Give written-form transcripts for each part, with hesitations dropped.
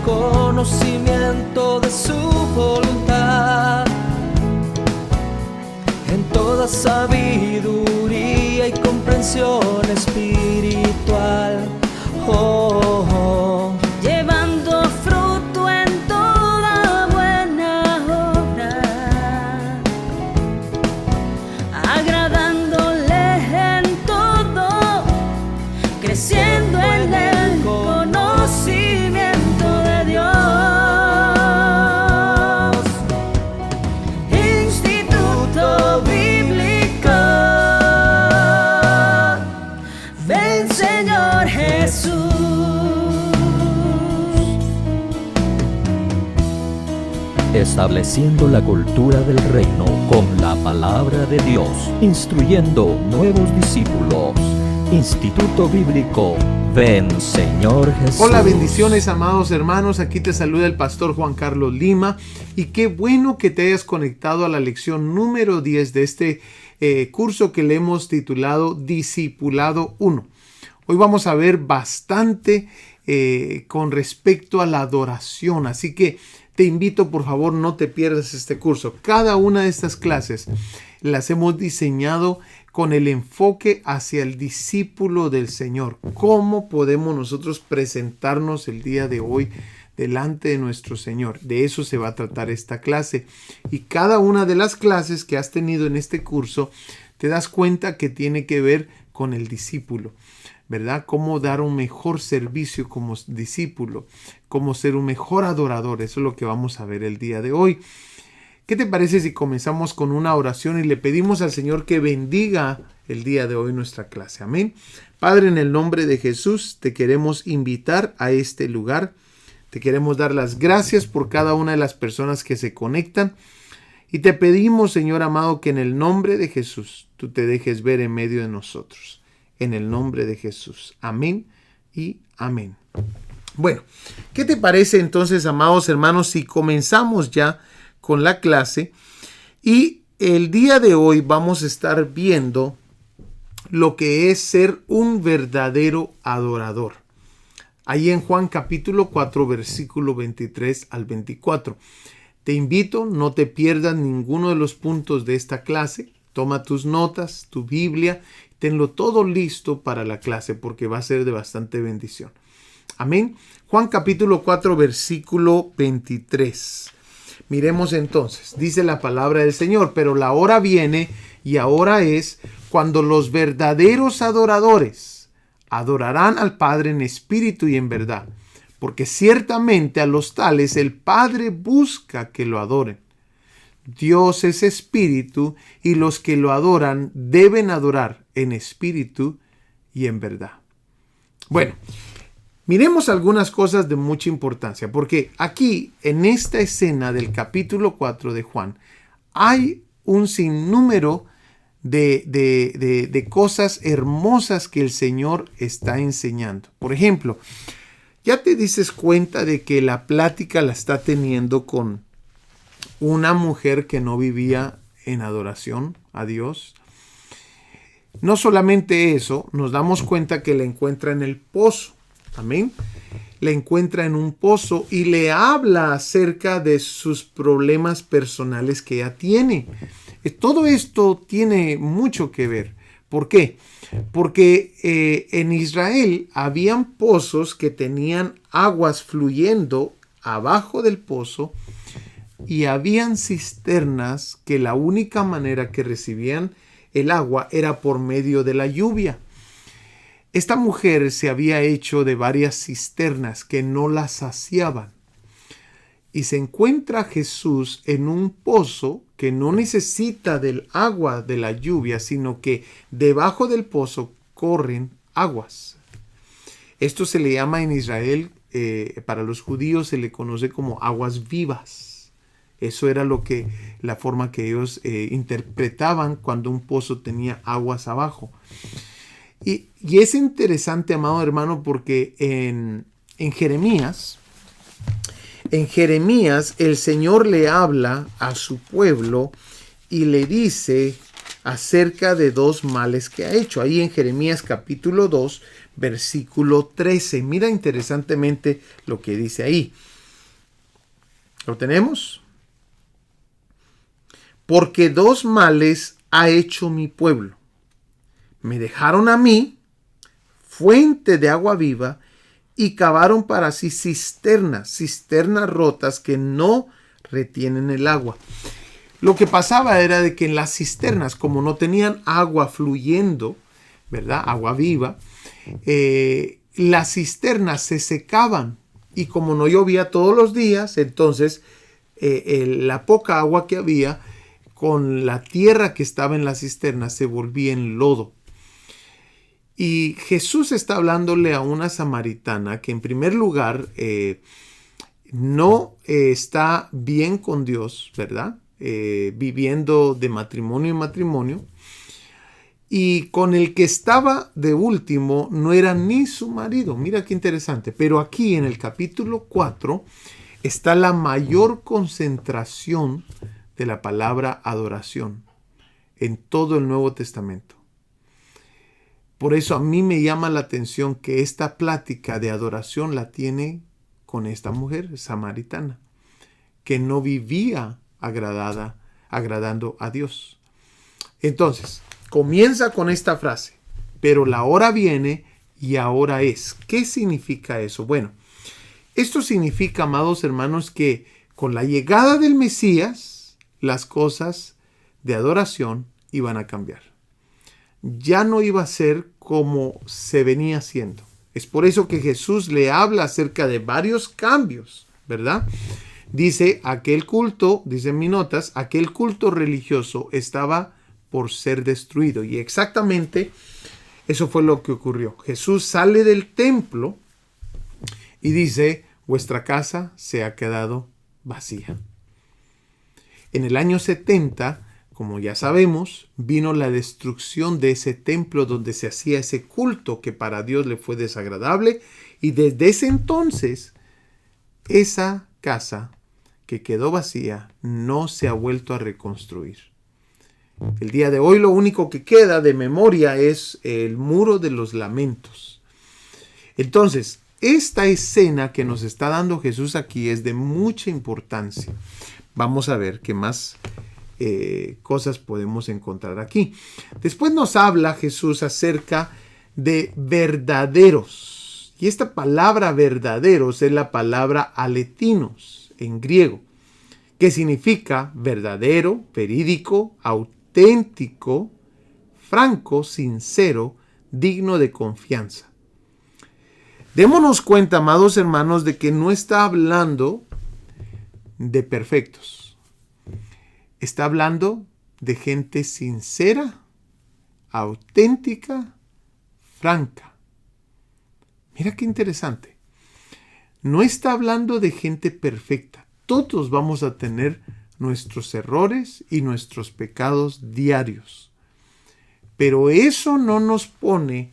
conocimiento de su voluntad, en toda sabiduría y comprensión espiritual. Oh, oh. Llevando fruto en toda buena obra, agradándole en todo, creciendo en el conocimiento de Dios. Instituto Bíblico, ven Señor Jesús. Estableciendo la cultura del reino con la palabra de Dios, instruyendo nuevos discípulos. Instituto Bíblico, ven Señor Jesús. Hola, bendiciones, amados hermanos. Aquí te saluda el pastor Juan Carlos Lima. Y qué bueno que te hayas conectado a la lección número 10 de este curso que le hemos titulado Discipulado 1. Hoy vamos a ver bastante con respecto a la adoración. Así que te invito, por favor, no te pierdas este curso. Cada una de estas clases las hemos diseñado con el enfoque hacia el discípulo del Señor. ¿Cómo podemos nosotros presentarnos el día de hoy delante de nuestro Señor? De eso se va a tratar esta clase. Y cada una de las clases que has tenido en este curso, te das cuenta que tiene que ver con el discípulo, ¿verdad? Cómo dar un mejor servicio como discípulo, cómo ser un mejor adorador. Eso es lo que vamos a ver el día de hoy. ¿Qué te parece si comenzamos con una oración y le pedimos al Señor que bendiga el día de hoy nuestra clase? Amén. Padre, en el nombre de Jesús, te queremos invitar a este lugar. Te queremos dar las gracias por cada una de las personas que se conectan. Y te pedimos, Señor amado, que en el nombre de Jesús, tú te dejes ver en medio de nosotros. En el nombre de Jesús. Amén y amén. Bueno, ¿qué te parece entonces, amados hermanos, si comenzamos ya con la clase? Y el día de hoy vamos a estar viendo lo que es ser un verdadero adorador. Ahí en Juan capítulo 4, versículo 23 al 24. Te invito, no te pierdas ninguno de los puntos de esta clase. Toma tus notas, tu Biblia, tenlo todo listo para la clase porque va a ser de bastante bendición. Amén. Juan capítulo 4, versículo 23. Miremos entonces, dice la palabra del Señor, pero la hora viene y ahora es cuando los verdaderos adoradores adorarán al Padre en espíritu y en verdad, porque ciertamente a los tales el Padre busca que lo adoren. Dios es espíritu y los que lo adoran deben adorar en espíritu y en verdad. Bueno, miremos algunas cosas de mucha importancia, porque aquí en esta escena del capítulo 4 de Juan hay un sinnúmero de cosas hermosas que el Señor está enseñando. Por ejemplo, ya te dices cuenta de que la plática la está teniendo con una mujer que no vivía en adoración a Dios. No solamente eso, nos damos cuenta que la encuentra en el pozo. Amén. La encuentra en un pozo y le habla acerca de sus problemas personales que ella tiene. Todo esto tiene mucho que ver. ¿Por qué? Porque en Israel habían pozos que tenían aguas fluyendo abajo del pozo y habían cisternas que la única manera que recibían el agua era por medio de la lluvia. Esta mujer se había hecho de varias cisternas que no la saciaban. Y se encuentra Jesús en un pozo que no necesita del agua de la lluvia, sino que debajo del pozo corren aguas. Esto se le llama en Israel, para los judíos se le conoce como aguas vivas. Eso era la forma que ellos interpretaban cuando un pozo tenía aguas abajo. Y es interesante, amado hermano, porque en Jeremías el Señor le habla a su pueblo y le dice acerca de dos males que ha hecho. Ahí en Jeremías capítulo 2, versículo 13. Mira interesantemente lo que dice ahí. ¿Lo tenemos? Porque dos males ha hecho mi pueblo. Me dejaron a mí, fuente de agua viva, y cavaron para sí cisternas rotas que no retienen el agua. Lo que pasaba era de que en las cisternas, como no tenían agua fluyendo, ¿verdad? Agua viva, las cisternas se secaban, y como no llovía todos los días, entonces la poca agua que había con la tierra que estaba en la cisterna se volvía en lodo. Y Jesús está hablándole a una samaritana que en primer lugar no está bien con Dios, ¿verdad? Viviendo de matrimonio en matrimonio. Y con el que estaba de último no era ni su marido. Mira qué interesante. Pero aquí en el capítulo 4 está la mayor concentración de la palabra adoración en todo el Nuevo Testamento. Por eso a mí me llama la atención que esta plática de adoración la tiene con esta mujer samaritana, que no vivía agradando a Dios. Entonces, comienza con esta frase, pero la hora viene y ahora es. ¿Qué significa eso? Bueno, esto significa, amados hermanos, que con la llegada del Mesías, las cosas de adoración iban a cambiar. Ya no iba a ser como se venía haciendo. Es por eso que Jesús le habla acerca de varios cambios, ¿verdad? Dice, aquel culto, dice en mis notas, aquel culto religioso estaba por ser destruido. Y exactamente eso fue lo que ocurrió. Jesús sale del templo y dice, vuestra casa se ha quedado vacía. En el año 70, como ya sabemos, vino la destrucción de ese templo donde se hacía ese culto que para Dios le fue desagradable. Y desde ese entonces, esa casa que quedó vacía no se ha vuelto a reconstruir. El día de hoy lo único que queda de memoria es el muro de los lamentos. Entonces, esta escena que nos está dando Jesús aquí es de mucha importancia. Vamos a ver qué más cosas podemos encontrar aquí. Después nos habla Jesús acerca de verdaderos. Y esta palabra verdaderos es la palabra aletinos en griego, que significa verdadero, verídico, auténtico, franco, sincero, digno de confianza. Démonos cuenta, amados hermanos, de que no está hablando de perfectos. Está hablando de gente sincera, auténtica, franca. Mira qué interesante. No está hablando de gente perfecta. Todos vamos a tener nuestros errores y nuestros pecados diarios. Pero eso no nos pone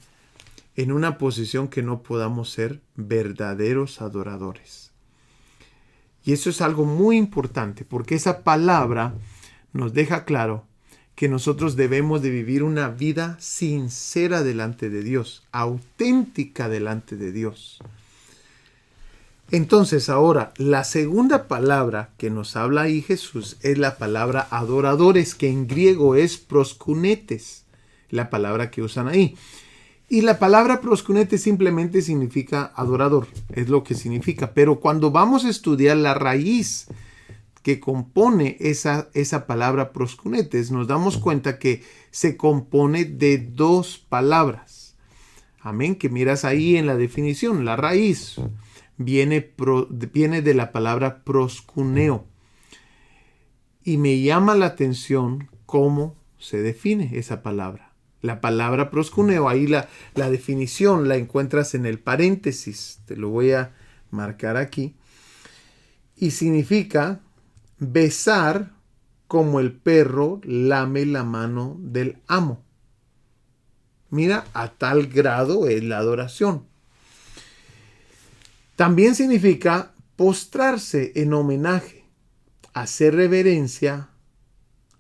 en una posición que no podamos ser verdaderos adoradores. Y eso es algo muy importante, porque esa palabra nos deja claro que nosotros debemos de vivir una vida sincera delante de Dios, auténtica delante de Dios. Entonces ahora, la segunda palabra que nos habla ahí Jesús es la palabra adoradores, que en griego es proskunetes, la palabra que usan ahí. Y la palabra proskunete simplemente significa adorador, es lo que significa. Pero cuando vamos a estudiar la raíz que compone esa palabra proskunetes, nos damos cuenta que se compone de dos palabras. Amén, que miras ahí en la definición. La raíz viene de la palabra proskuneo. Y me llama la atención cómo se define esa palabra. La palabra proskuneo, ahí la definición la encuentras en el paréntesis. Te lo voy a marcar aquí. Y significa besar como el perro lame la mano del amo. Mira, a tal grado es la adoración. También significa postrarse en homenaje, hacer reverencia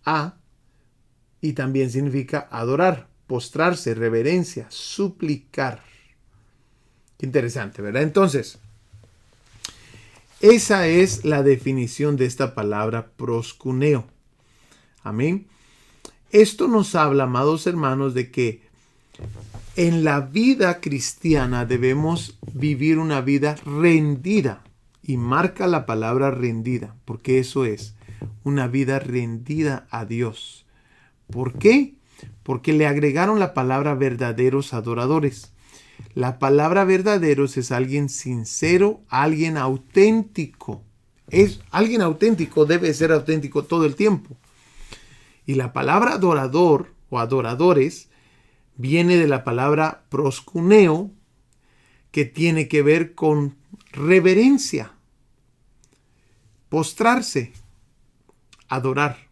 a, y también significa adorar. Postrarse, reverencia, suplicar. Qué interesante, ¿verdad? Entonces, Esa es la definición de esta palabra proskuneo. Amén. Esto nos habla, amados hermanos, de que en la vida cristiana debemos vivir una vida rendida. Y marca la palabra rendida, porque eso es una vida rendida a Dios. ¿Por qué? Porque le agregaron la palabra verdaderos adoradores. La palabra verdaderos es alguien sincero, alguien auténtico. Alguien auténtico debe ser auténtico todo el tiempo. Y la palabra adorador o adoradores viene de la palabra proskuneo, que tiene que ver con reverencia, postrarse, adorar.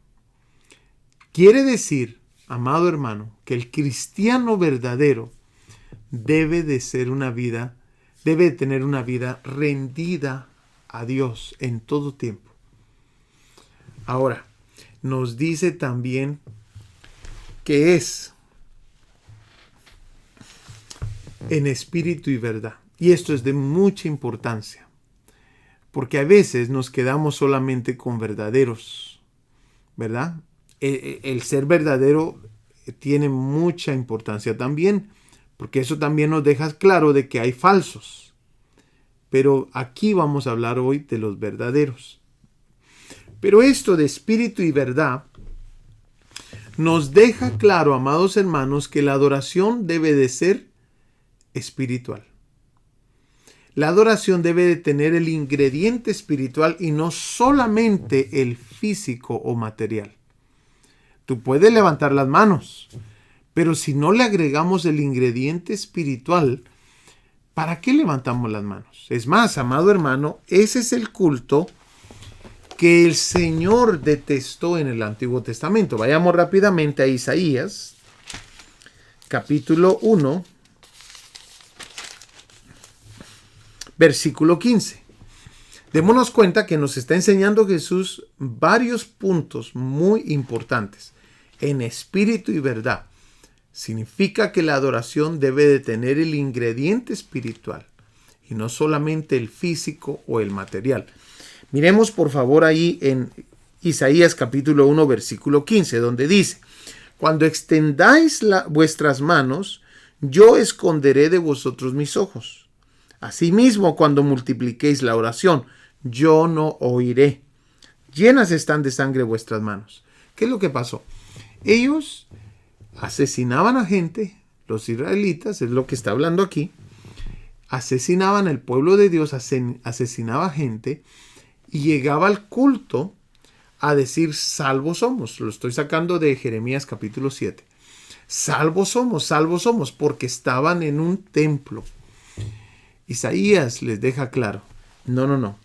Quiere decir, amado hermano, que el cristiano verdadero debe tener una vida rendida a Dios en todo tiempo. Ahora, nos dice también que es en espíritu y verdad. Y esto es de mucha importancia, porque a veces nos quedamos solamente con verdaderos, ¿verdad? El ser verdadero tiene mucha importancia también, porque eso también nos deja claro de que hay falsos. Pero aquí vamos a hablar hoy de los verdaderos. Pero esto de espíritu y verdad nos deja claro, amados hermanos, que la adoración debe de ser espiritual. La adoración debe de tener el ingrediente espiritual y no solamente el físico o material. Tú puedes levantar las manos, pero si no le agregamos el ingrediente espiritual, ¿para qué levantamos las manos? Es más, amado hermano, ese es el culto que el Señor detestó en el Antiguo Testamento. Vayamos rápidamente a Isaías, capítulo 1, versículo 15. Démonos cuenta que nos está enseñando Jesús varios puntos muy importantes. En espíritu y verdad. Significa que la adoración debe de tener el ingrediente espiritual y no solamente el físico o el material. Miremos por favor ahí en Isaías capítulo 1 versículo 15, donde dice: cuando extendáis vuestras manos, yo esconderé de vosotros mis ojos. Asimismo, cuando multipliquéis la oración, yo no oiré. Llenas están de sangre vuestras manos. ¿Qué es lo que pasó? Ellos asesinaban a gente, los israelitas, es lo que está hablando aquí, asesinaban al pueblo de Dios, asesinaba gente y llegaba al culto a decir salvos somos. Lo estoy sacando de Jeremías capítulo 7. Salvos somos, porque estaban en un templo. Isaías les deja claro, no.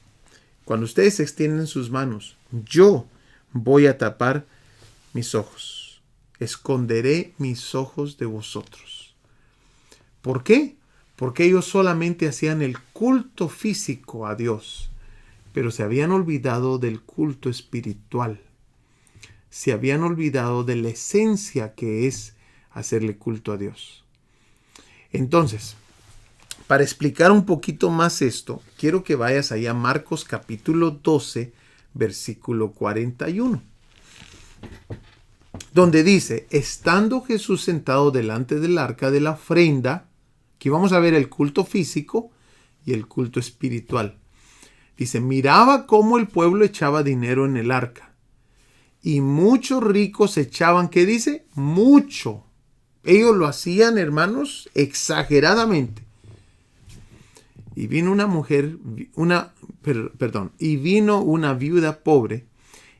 Cuando ustedes extienden sus manos, yo voy a tapar mis ojos. Esconderé mis ojos de vosotros. ¿Por qué? Porque ellos solamente hacían el culto físico a Dios, pero se habían olvidado del culto espiritual. Se habían olvidado de la esencia que es hacerle culto a Dios. Entonces, para explicar un poquito más esto, quiero que vayas allá a Marcos capítulo 12, versículo 41. Donde dice, estando Jesús sentado delante del arca de la ofrenda, aquí vamos a ver el culto físico y el culto espiritual. Dice, miraba cómo el pueblo echaba dinero en el arca. Y muchos ricos echaban, ¿qué dice? Mucho. Ellos lo hacían, hermanos, exageradamente. Y vino una viuda pobre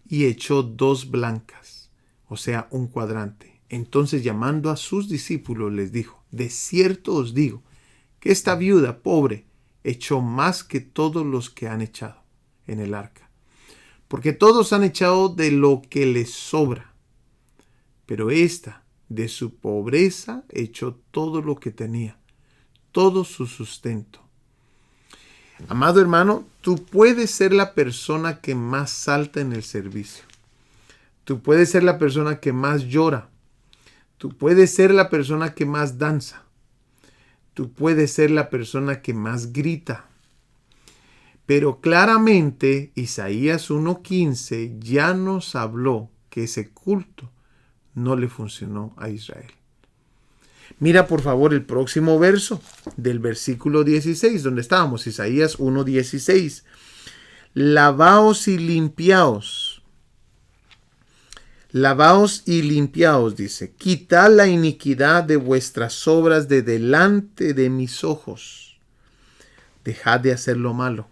y echó 2 blancas, o sea, un cuadrante. Entonces, llamando a sus discípulos, les dijo, de cierto os digo, que esta viuda pobre echó más que todos los que han echado en el arca. Porque todos han echado de lo que les sobra, pero esta, de su pobreza, echó todo lo que tenía, todo su sustento. Amado hermano, tú puedes ser la persona que más salta en el servicio. Tú puedes ser la persona que más llora. Tú puedes ser la persona que más danza. Tú puedes ser la persona que más grita. Pero claramente Isaías 1:15 ya nos habló que ese culto no le funcionó a Israel. Mira por favor el próximo verso del versículo 16, donde estábamos, Isaías 1:16. Lavaos y limpiaos. Lavaos y limpiaos, dice. Quitad la iniquidad de vuestras obras de delante de mis ojos. Dejad de hacer lo malo.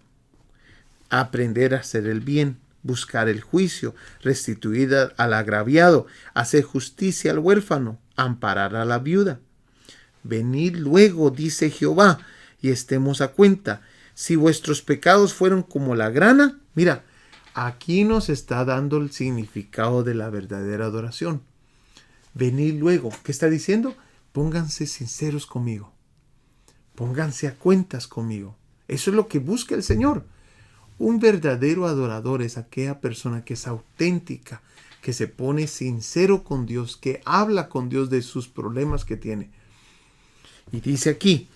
Aprender a hacer el bien. Buscar el juicio. Restituir al agraviado. Hacer justicia al huérfano. Amparar a la viuda. Venid luego, dice Jehová, y estemos a cuenta. Si vuestros pecados fueron como la grana, mira, aquí nos está dando el significado de la verdadera adoración. Venid luego. ¿Qué está diciendo? Pónganse sinceros conmigo. Pónganse a cuentas conmigo. Eso es lo que busca el Señor. Un verdadero adorador es aquella persona que es auténtica, que se pone sincero con Dios, que habla con Dios de sus problemas que tiene. Y dice aquí,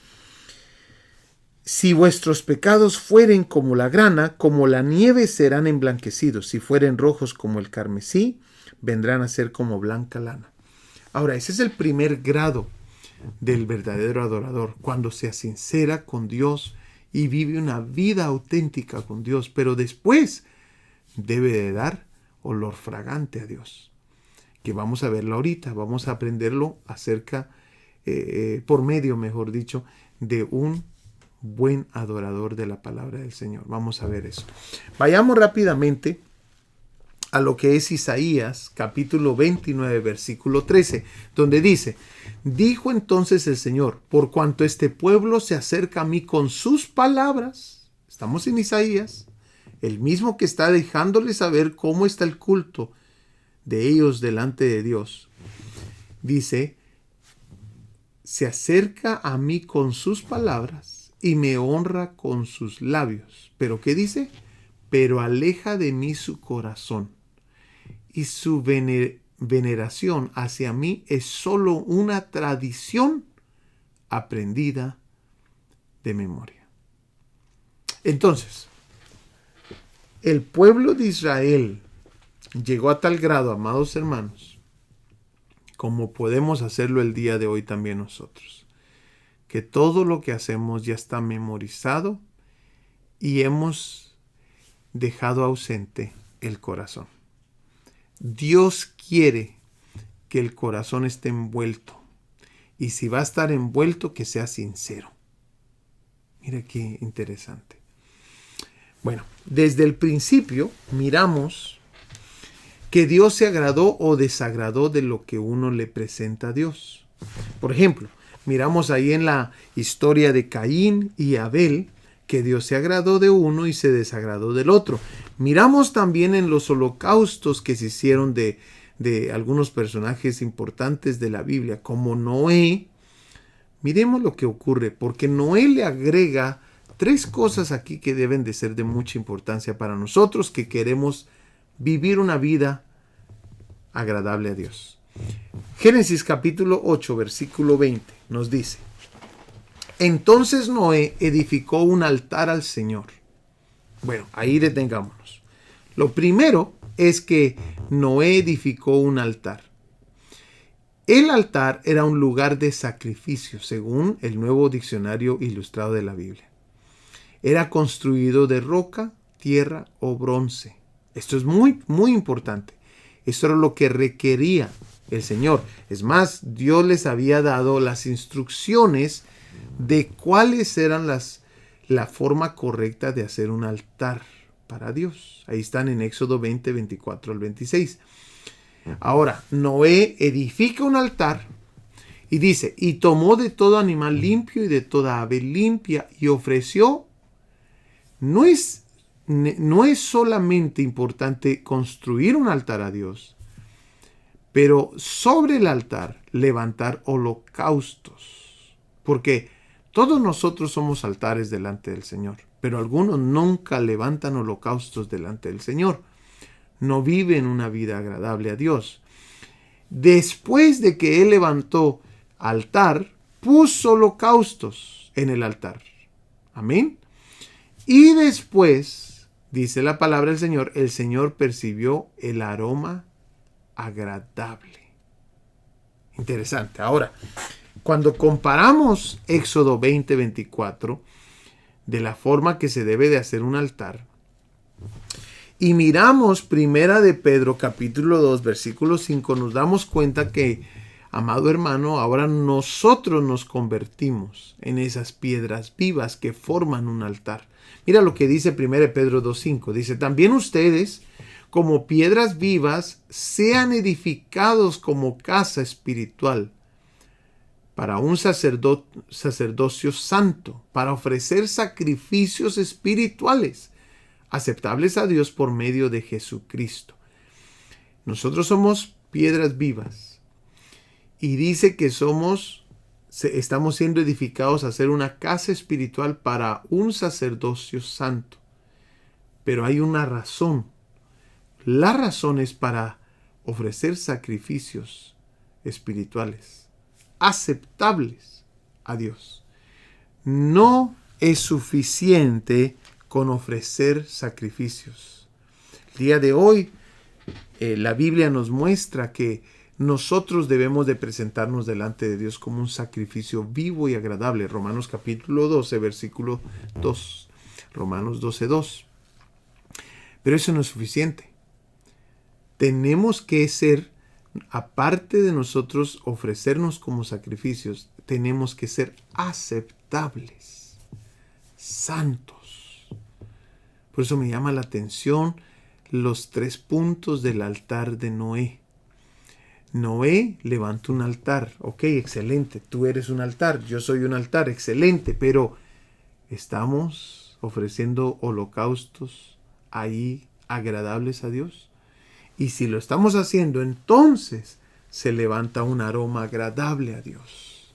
si vuestros pecados fueren como la grana, como la nieve serán emblanquecidos. Si fueren rojos como el carmesí, vendrán a ser como blanca lana. Ahora, ese es el primer grado del verdadero adorador, cuando se sincera con Dios y vive una vida auténtica con Dios, pero después debe de dar olor fragante a Dios, que vamos a verlo ahorita, vamos a aprenderlo acerca, por medio, mejor dicho, de un buen adorador de la palabra del Señor. Vamos a ver eso. Vayamos rápidamente a lo que es Isaías, capítulo 29, versículo 13, donde dice, dijo entonces el Señor, por cuanto este pueblo se acerca a mí con sus palabras, estamos en Isaías, el mismo que está dejándole saber cómo está el culto de ellos delante de Dios, dice, se acerca a mí con sus palabras y me honra con sus labios. ¿Pero qué dice? Pero aleja de mí su corazón y su veneración hacia mí es solo una tradición aprendida de memoria. Entonces, el pueblo de Israel llegó a tal grado, amados hermanos, como podemos hacerlo el día de hoy también nosotros, que todo lo que hacemos ya está memorizado y hemos dejado ausente el corazón. Dios quiere que el corazón esté envuelto, y si va a estar envuelto, que sea sincero. Mira qué interesante. Bueno, desde el principio miramos que Dios se agradó o desagradó de lo que uno le presenta a Dios. Por ejemplo, miramos ahí en la historia de Caín y Abel que Dios se agradó de uno y se desagradó del otro. Miramos también en los holocaustos que se hicieron de algunos personajes importantes de la Biblia, como Noé. Miremos lo que ocurre, porque Noé le agrega 3 cosas aquí que deben de ser de mucha importancia para nosotros que queremos vivir una vida agradable a Dios. Génesis capítulo 8, versículo 20 nos dice, entonces Noé edificó un altar al Señor. Bueno, ahí detengámonos. Lo primero es que Noé edificó un altar. El altar era un lugar de sacrificio, según el Nuevo Diccionario Ilustrado de la Biblia. Era construido de roca, tierra o bronce. Esto es muy, muy importante. Esto era lo que requería el Señor. Es más, Dios les había dado las instrucciones de cuáles eran la forma correcta de hacer un altar para Dios. Ahí están en Éxodo 20, 24 al 26. Ahora, Noé edifica un altar y dice, y tomó de todo animal limpio y de toda ave limpia y ofreció. No es solamente importante construir un altar a Dios, pero sobre el altar levantar holocaustos. Porque todos nosotros somos altares delante del Señor, pero algunos nunca levantan holocaustos delante del Señor. No viven una vida agradable a Dios. Después de que Él levantó altar, puso holocaustos en el altar. Amén. Y después, dice la palabra del Señor, el Señor percibió el aroma agradable. Interesante. Ahora, cuando comparamos Éxodo 20:24 de la forma que se debe de hacer un altar, y miramos Primera de Pedro capítulo 2 versículo 5, nos damos cuenta que, amado hermano, ahora nosotros nos convertimos en esas piedras vivas que forman un altar. Mira lo que dice 1 Pedro 2:5. Dice, también ustedes, como piedras vivas, sean edificados como casa espiritual para un sacerdocio santo, para ofrecer sacrificios espirituales aceptables a Dios por medio de Jesucristo. Nosotros somos piedras vivas. Y dice que estamos siendo edificados a ser una casa espiritual para un sacerdocio santo. Pero hay una razón. La razón es para ofrecer sacrificios espirituales aceptables a Dios. No es suficiente con ofrecer sacrificios. El día de hoy, la Biblia nos muestra que nosotros debemos de presentarnos delante de Dios como un sacrificio vivo y agradable. Romanos capítulo 12, versículo 2. Romanos 12:2. Pero eso no es suficiente. Tenemos que ser, aparte de nosotros ofrecernos como sacrificios, tenemos que ser aceptables, santos. Por eso me llama la atención los 3 puntos del altar de Noé. Noé levantó un altar. Ok, excelente. Tú eres un altar. Yo soy un altar. Excelente. Pero ¿estamos ofreciendo holocaustos ahí agradables a Dios? Y si lo estamos haciendo, entonces se levanta un aroma agradable a Dios.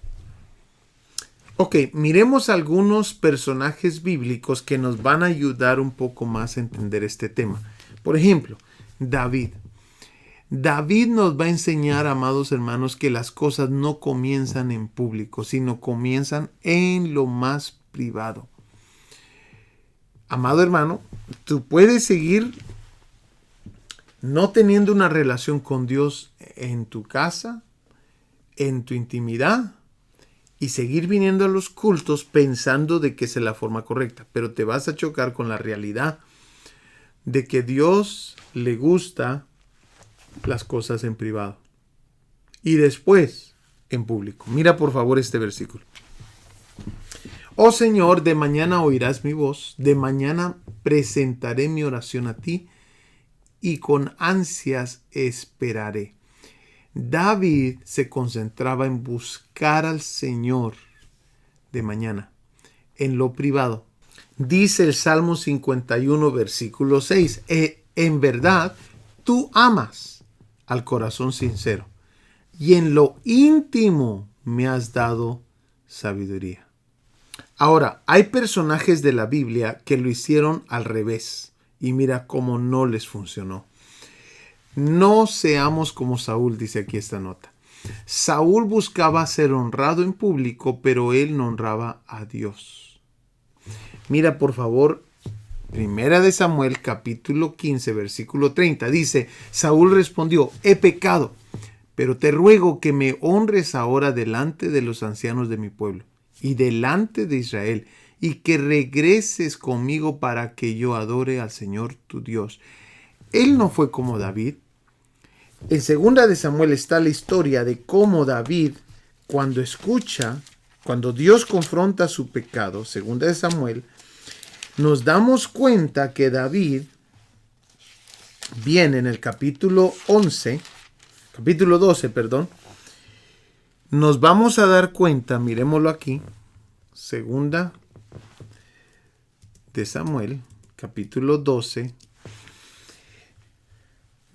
Ok, miremos algunos personajes bíblicos que nos van a ayudar un poco más a entender este tema. Por ejemplo, David. David nos va a enseñar, amados hermanos, que las cosas no comienzan en público, sino comienzan en lo más privado. Amado hermano, tú puedes seguir no teniendo una relación con Dios en tu casa, en tu intimidad, y seguir viniendo a los cultos pensando de que esa es la forma correcta. Pero te vas a chocar con la realidad de que Dios le gusta las cosas en privado y después en público. Mira por favor este versículo. Oh Señor, de mañana oirás mi voz, de mañana presentaré mi oración a ti y con ansias esperaré. David se concentraba en buscar al Señor de mañana, en lo privado. Dice el Salmo 51, versículo 6, en verdad, tú amas al corazón sincero, y en lo íntimo me has dado sabiduría. Ahora, hay personajes de la Biblia que lo hicieron al revés, y mira cómo no les funcionó. No seamos como Saúl, dice aquí esta nota. Saúl buscaba ser honrado en público, pero él no honraba a Dios. Mira por favor, 1 Samuel capítulo 15, versículo 30. Dice, Saúl respondió, he pecado, pero te ruego que me honres ahora delante de los ancianos de mi pueblo y delante de Israel, y que regreses conmigo para que yo adore al Señor tu Dios. Él no fue como David. En 2 Samuel está la historia de cómo David, cuando Dios confronta su pecado, 2 Samuel, nos damos cuenta que David viene en el capítulo 12, nos vamos a dar cuenta, miremoslo aquí, 2 Samuel, capítulo 12,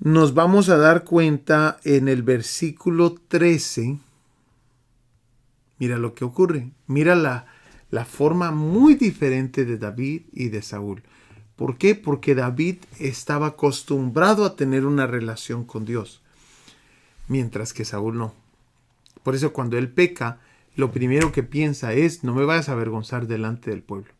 nos vamos a dar cuenta en el versículo 13, mira lo que ocurre, mira la forma muy diferente de David y de Saúl. ¿Por qué? Porque David estaba acostumbrado a tener una relación con Dios, mientras que Saúl no. Por eso cuando él peca, lo primero que piensa es, no me vayas a avergonzar delante del pueblo.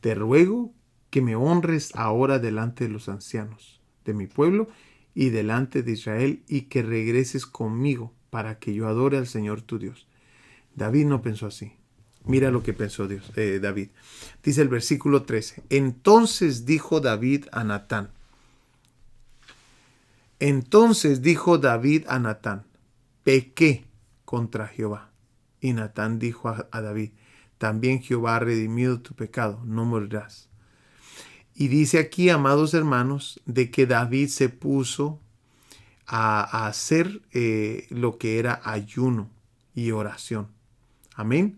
te ruego que me honres ahora delante de los ancianos de mi pueblo y delante de Israel, y que regreses conmigo para que yo adore al Señor tu Dios. David no pensó así. Mira lo que pensó David. Dice el versículo 13. Entonces dijo David a Natán. Pequé contra Jehová. Y Natán dijo a David, también Jehová ha redimido tu pecado, no morirás. Y dice aquí, amados hermanos, de que David se puso a hacer lo que era ayuno y oración. Amén.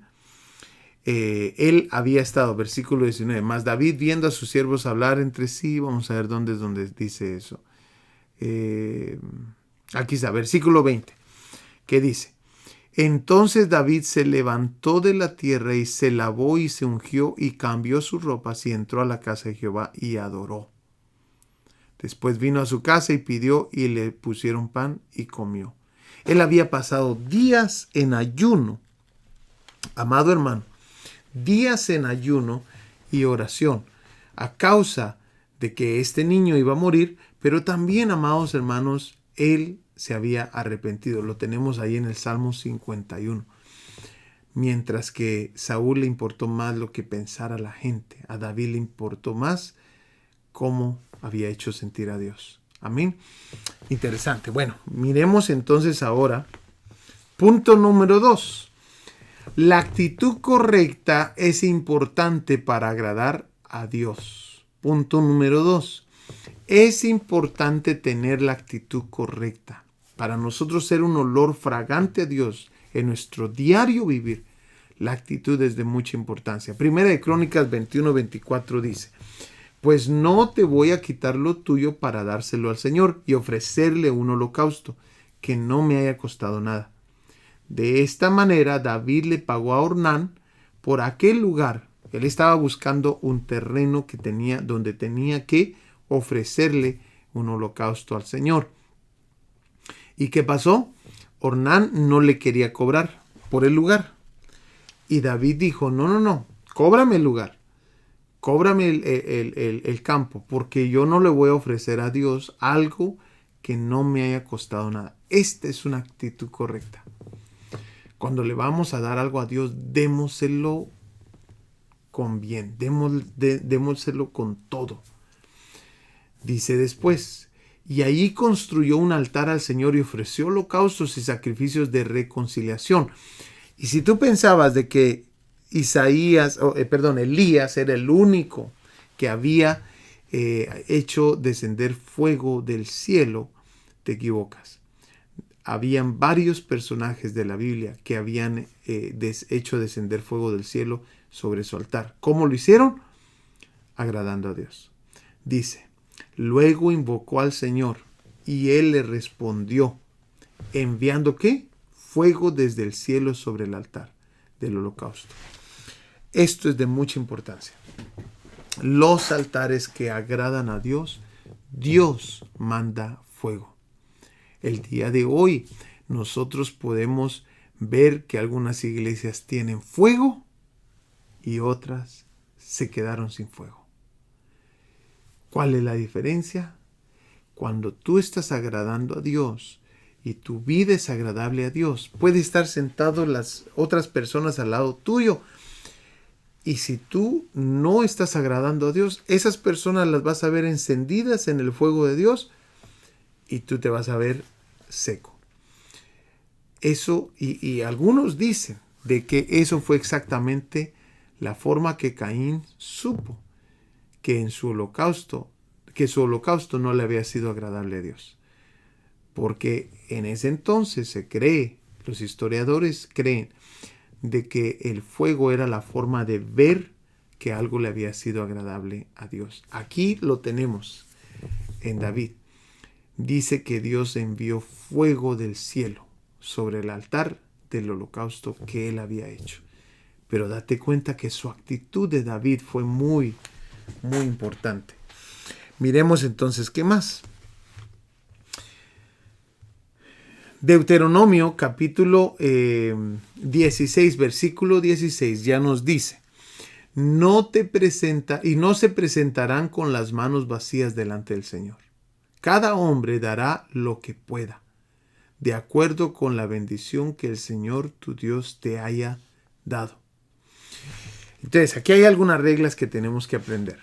Él había estado, versículo 19, mas David viendo a sus siervos hablar entre sí, vamos a ver dónde es donde dice eso. Aquí está, versículo 20, que dice, entonces David se levantó de la tierra y se lavó y se ungió y cambió sus ropas y entró a la casa de Jehová y adoró. Después vino a su casa y pidió y le pusieron pan y comió. Él había pasado días en ayuno, amado hermano, días en ayuno y oración a causa de que este niño iba a morir, pero también, amados hermanos, él se había arrepentido. Lo tenemos ahí en el Salmo 51. Mientras que Saúl le importó más lo que pensara la gente, a David le importó más cómo había hecho sentir a Dios. Amén. Interesante. Bueno, miremos entonces ahora. Punto número 2. La actitud correcta es importante para agradar a Dios. Punto número 2. Es importante tener la actitud correcta. Para nosotros ser un olor fragante a Dios en nuestro diario vivir, la actitud es de mucha importancia. Primera de Crónicas 21:24 dice, pues no te voy a quitar lo tuyo para dárselo al Señor y ofrecerle un holocausto que no me haya costado nada. De esta manera David le pagó a Ornán por aquel lugar. Él estaba buscando un terreno que tenía, donde tenía que ofrecerle un holocausto al Señor. ¿Y qué pasó? Ornán no le quería cobrar por el lugar. Y David dijo, no, cóbrame el lugar. Cóbrame el campo, porque yo no le voy a ofrecer a Dios algo que no me haya costado nada. Esta es una actitud correcta. Cuando le vamos a dar algo a Dios, démoselo con bien, démoselo con todo. Dice después, y allí construyó un altar al Señor y ofreció holocaustos y sacrificios de reconciliación. Y si tú pensabas de que Elías era el único que había hecho descender fuego del cielo, te equivocas. Habían varios personajes de la Biblia que habían hecho descender fuego del cielo sobre su altar. ¿Cómo lo hicieron? Agradando a Dios. Dice, luego invocó al Señor y Él le respondió, enviando ¿qué? Fuego desde el cielo sobre el altar del holocausto. Esto es de mucha importancia. Los altares que agradan a Dios, Dios manda fuego. El día de hoy nosotros podemos ver que algunas iglesias tienen fuego y otras se quedaron sin fuego. ¿Cuál es la diferencia? Cuando tú estás agradando a Dios y tu vida es agradable a Dios, puede estar sentado las otras personas al lado tuyo. Y si tú no estás agradando a Dios, esas personas las vas a ver encendidas en el fuego de Dios y tú te vas a ver seco. Eso, y algunos dicen de que eso fue exactamente la forma que Caín supo que su holocausto no le había sido agradable a Dios. Porque en ese entonces se cree, los historiadores creen, de que el fuego era la forma de ver que algo le había sido agradable a Dios. Aquí lo tenemos en David. Dice que Dios envió fuego del cielo sobre el altar del holocausto que él había hecho. Pero date cuenta que su actitud de David fue muy, muy importante. Miremos entonces qué más. Deuteronomio capítulo 16, versículo 16 ya nos dice, no se presentarán con las manos vacías delante del Señor. Cada hombre dará lo que pueda, de acuerdo con la bendición que el Señor tu Dios te haya dado. Entonces, aquí hay algunas reglas que tenemos que aprender.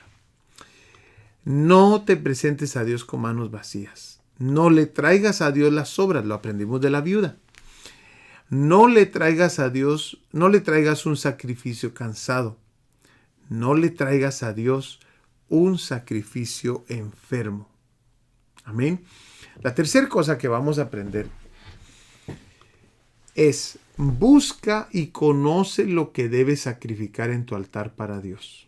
No te presentes a Dios con manos vacías. No le traigas a Dios las sobras, lo aprendimos de la viuda. No le traigas un sacrificio cansado. No le traigas a Dios un sacrificio enfermo. Amén. La tercera cosa que vamos a aprender es: busca y conoce lo que debes sacrificar en tu altar para Dios.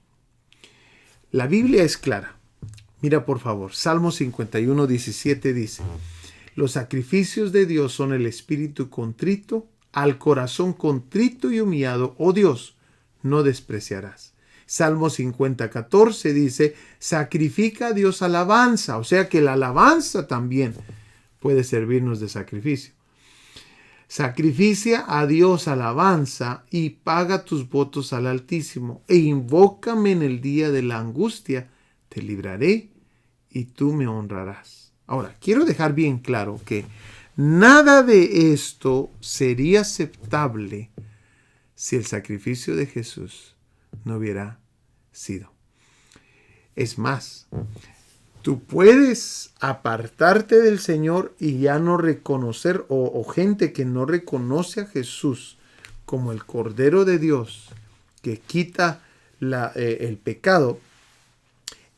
La Biblia es clara. Mira por favor, Salmo 51:17 dice: los sacrificios de Dios son el espíritu contrito, al corazón contrito y humillado, oh Dios, no despreciarás. Salmo 50:14 dice: sacrifica a Dios alabanza, o sea que la alabanza también puede servirnos de sacrificio. Sacrificia a Dios alabanza y paga tus votos al Altísimo, e invócame en el día de la angustia, te libraré y tú me honrarás. Ahora, quiero dejar bien claro que nada de esto sería aceptable si el sacrificio de Jesús no hubiera sido. Es más, tú puedes apartarte del Señor y ya no reconocer, o gente que no reconoce a Jesús como el Cordero de Dios que quita el pecado.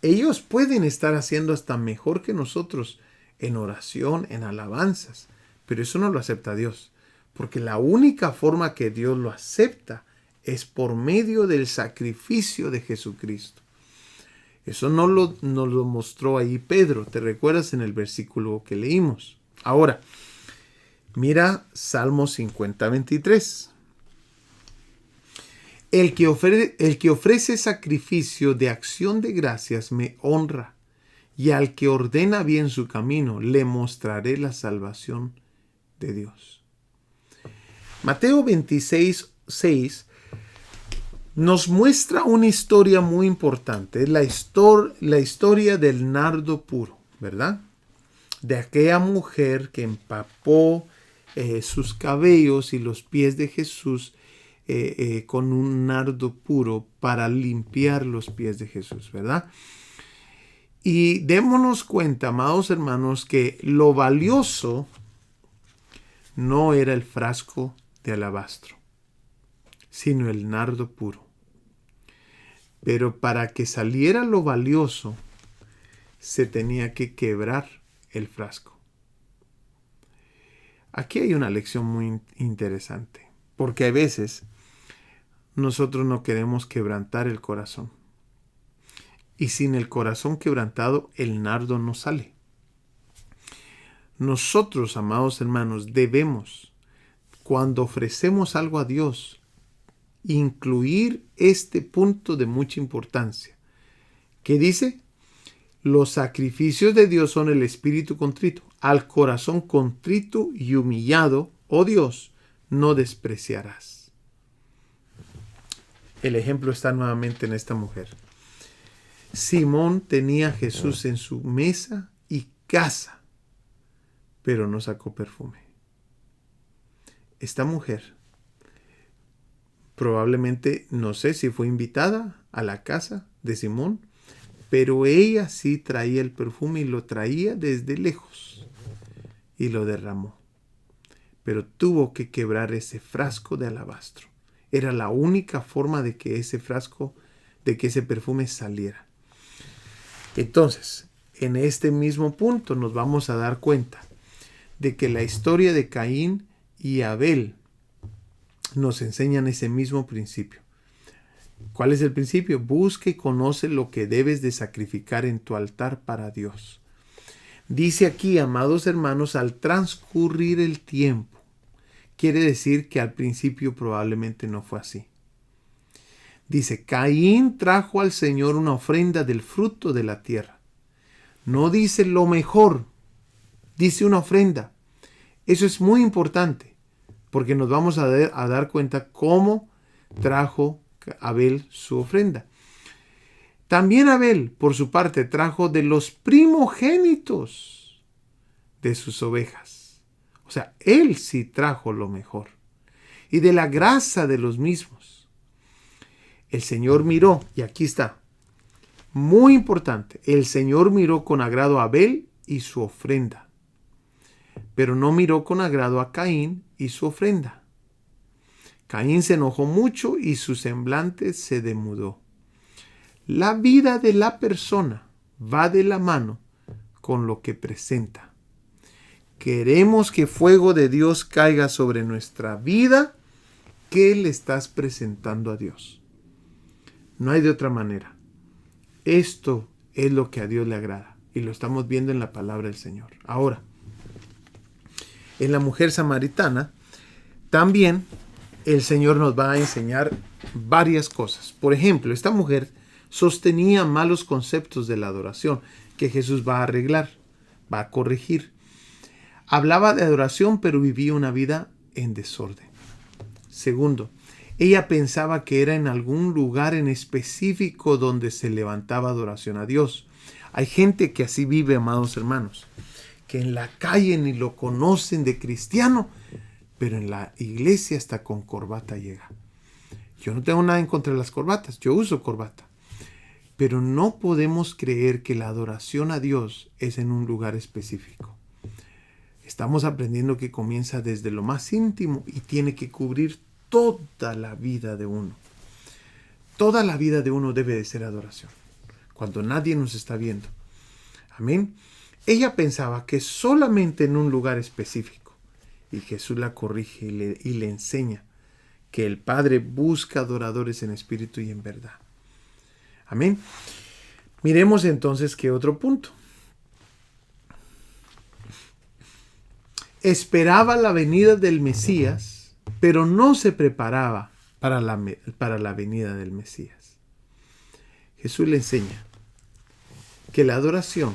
Ellos pueden estar haciendo hasta mejor que nosotros en oración, en alabanzas, pero eso no lo acepta Dios, porque la única forma que Dios lo acepta es por medio del sacrificio de Jesucristo. Eso nos lo mostró ahí Pedro, ¿te recuerdas en el versículo que leímos? Ahora, mira Salmo 50:23. El que ofrece sacrificio de acción de gracias me honra, y al que ordena bien su camino le mostraré la salvación de Dios. Mateo 26:6 nos muestra una historia muy importante, la historia del nardo puro, ¿verdad? De aquella mujer que empapó sus cabellos y los pies de Jesús con un nardo puro para limpiar los pies de Jesús, ¿verdad? Y démonos cuenta, amados hermanos, que lo valioso no era el frasco de alabastro, sino el nardo puro. Pero para que saliera lo valioso, se tenía que quebrar el frasco. Aquí hay una lección muy interesante, porque a veces nosotros no queremos quebrantar el corazón. Y sin el corazón quebrantado, el nardo no sale. Nosotros, amados hermanos, debemos, cuando ofrecemos algo a Dios, incluir este punto de mucha importancia. ¿Qué dice? Los sacrificios de Dios son el espíritu contrito. Al corazón contrito y humillado, oh Dios, no despreciarás. El ejemplo está nuevamente en esta mujer. Simón tenía a Jesús en su mesa y casa, pero no sacó perfume. Esta mujer probablemente, no sé si fue invitada a la casa de Simón, pero ella sí traía el perfume y lo traía desde lejos y lo derramó. Pero tuvo que quebrar ese frasco de alabastro. Era la única forma de que ese perfume saliera. Entonces, en este mismo punto nos vamos a dar cuenta de que la historia de Caín y Abel nos enseñan ese mismo principio. ¿Cuál es el principio? Busca y conoce lo que debes de sacrificar en tu altar para Dios. Dice aquí, amados hermanos, al transcurrir el tiempo. Quiere decir que al principio probablemente no fue así. Dice, Caín trajo al Señor una ofrenda del fruto de la tierra. No dice lo mejor, dice una ofrenda. Eso es muy importante, porque nos vamos a dar cuenta cómo trajo Abel su ofrenda. También Abel, por su parte, trajo de los primogénitos de sus ovejas. O sea, él sí trajo lo mejor. Y de la grasa de los mismos. El Señor miró, y aquí está, muy importante, el Señor miró con agrado a Abel y su ofrenda, pero no miró con agrado a Caín y su ofrenda. Caín se enojó mucho y su semblante se demudó. La vida de la persona va de la mano con lo que presenta. Queremos que fuego de Dios caiga sobre nuestra vida. ¿Qué le estás presentando a Dios? No hay de otra manera. Esto es lo que a Dios le agrada y lo estamos viendo en la palabra del Señor. Ahora, en la mujer samaritana, también el Señor nos va a enseñar varias cosas. Por ejemplo, esta mujer sostenía malos conceptos de la adoración que Jesús va a arreglar, va a corregir. Hablaba de adoración, pero vivía una vida en desorden. Segundo, ella pensaba que era en algún lugar en específico donde se levantaba adoración a Dios. Hay gente que así vive, amados hermanos, que en la calle ni lo conocen de cristiano, pero en la iglesia hasta con corbata llega. Yo no tengo nada en contra de las corbatas, yo uso corbata. Pero no podemos creer que la adoración a Dios es en un lugar específico. Estamos aprendiendo que comienza desde lo más íntimo y tiene que cubrir toda la vida de uno. Toda la vida de uno debe de ser adoración, cuando nadie nos está viendo. Amén. Ella pensaba que solamente en un lugar específico, y Jesús la corrige y le enseña que el Padre busca adoradores en espíritu y en verdad. Amén. Miremos entonces qué otro punto. Esperaba la venida del Mesías, pero no se preparaba para la venida del Mesías. Jesús le enseña que la adoración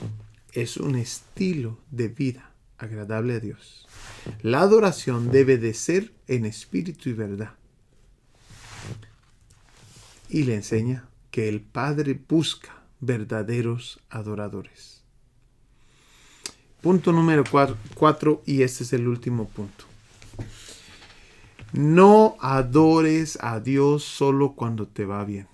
es un estilo de vida agradable a Dios. La adoración debe de ser en espíritu y verdad. Y le enseña que el Padre busca verdaderos adoradores. Punto número 4, y este es el último punto. No adores a Dios solo cuando te va bien.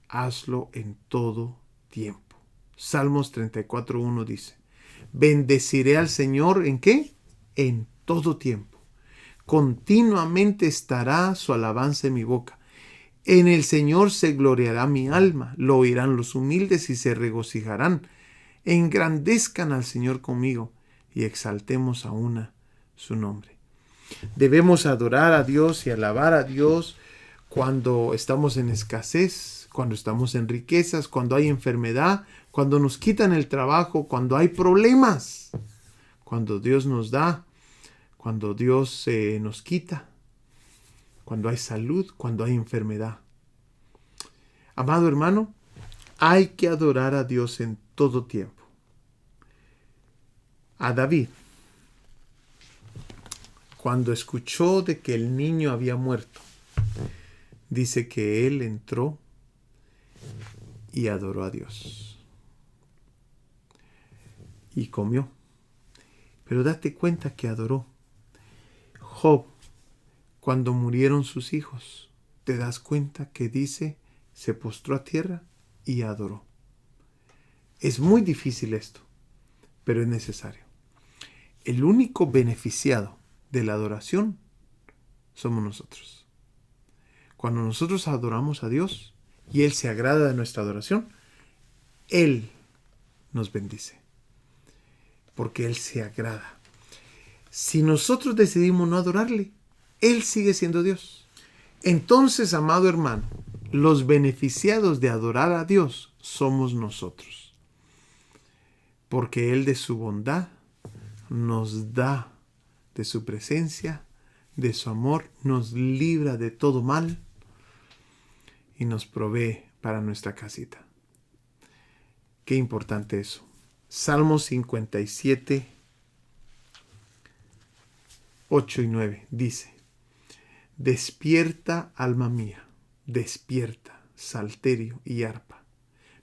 Hazlo en todo tiempo. Salmos 34:1 dice: bendeciré al Señor ¿en qué? En todo tiempo. Continuamente estará su alabanza en mi boca. En el Señor se gloriará mi alma, lo oirán los humildes y se regocijarán. Engrandezcan al Señor conmigo y exaltemos a una su nombre. Debemos adorar a Dios y alabar a Dios cuando estamos en escasez, cuando estamos en riquezas, cuando hay enfermedad, cuando nos quitan el trabajo, cuando hay problemas, cuando Dios nos da, cuando Dios nos quita, cuando hay salud, cuando hay enfermedad. Amado hermano, hay que adorar a Dios en todo tiempo. A David, cuando escuchó de que el niño había muerto, dice que él entró y adoró a Dios. Y comió. Pero date cuenta que adoró. Job, cuando murieron sus hijos, te das cuenta que dice, se postró a tierra y adoró. Es muy difícil esto, pero es necesario. El único beneficiado de la adoración somos nosotros. Cuando nosotros adoramos a Dios y Él se agrada de nuestra adoración, Él nos bendice, porque Él se agrada. Si nosotros decidimos no adorarle, Él sigue siendo Dios. Entonces, amado hermano, los beneficiados de adorar a Dios somos nosotros, porque Él de su bondad nos da de su presencia, de su amor, nos libra de todo mal y nos provee para nuestra casita. Qué importante eso. Salmos 57, 8 y 9 dice: despierta, alma mía, despierta, salterio y arpa.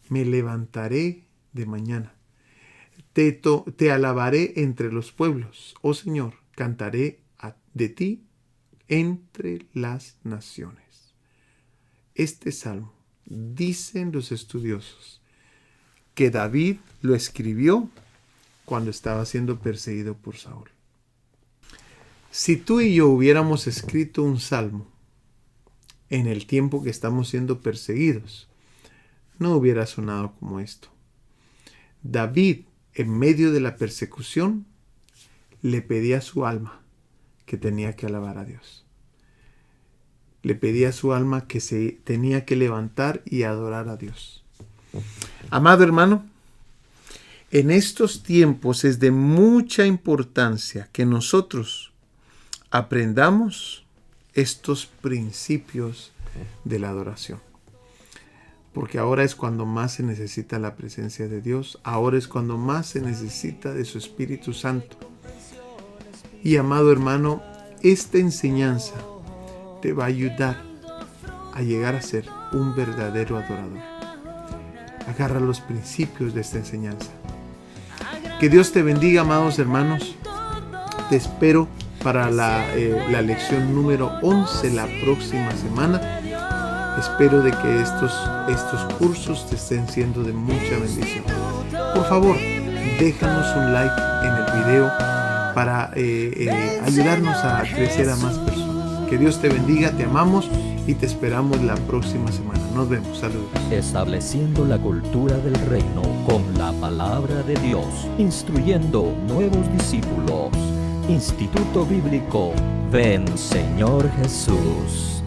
Me levantaré de mañana. Te alabaré entre los pueblos. Oh Señor, cantaré de ti entre las naciones. Este salmo, dicen los estudiosos, que David lo escribió cuando estaba siendo perseguido por Saúl. Si tú y yo hubiéramos escrito un salmo en el tiempo que estamos siendo perseguidos, no hubiera sonado como esto. David, en medio de la persecución, le pedía a su alma que tenía que alabar a Dios. Le pedía a su alma que se tenía que levantar y adorar a Dios. Amado hermano, en estos tiempos es de mucha importancia que nosotros aprendamos estos principios de la adoración. Porque ahora es cuando más se necesita la presencia de Dios. Ahora es cuando más se necesita de su Espíritu Santo. Y amado hermano, esta enseñanza te va a ayudar a llegar a ser un verdadero adorador. Agarra los principios de esta enseñanza. Que Dios te bendiga, amados hermanos. Te espero para la lección número 11 la próxima semana. Espero de que estos cursos te estén siendo de mucha bendición. Por favor, déjanos un like en el video para ayudarnos a crecer a más personas. Que Dios te bendiga, te amamos y te esperamos la próxima semana. Nos vemos, saludos. Estableciendo la cultura del reino con la palabra de Dios, instruyendo nuevos discípulos. Instituto Bíblico Ven Señor Jesús.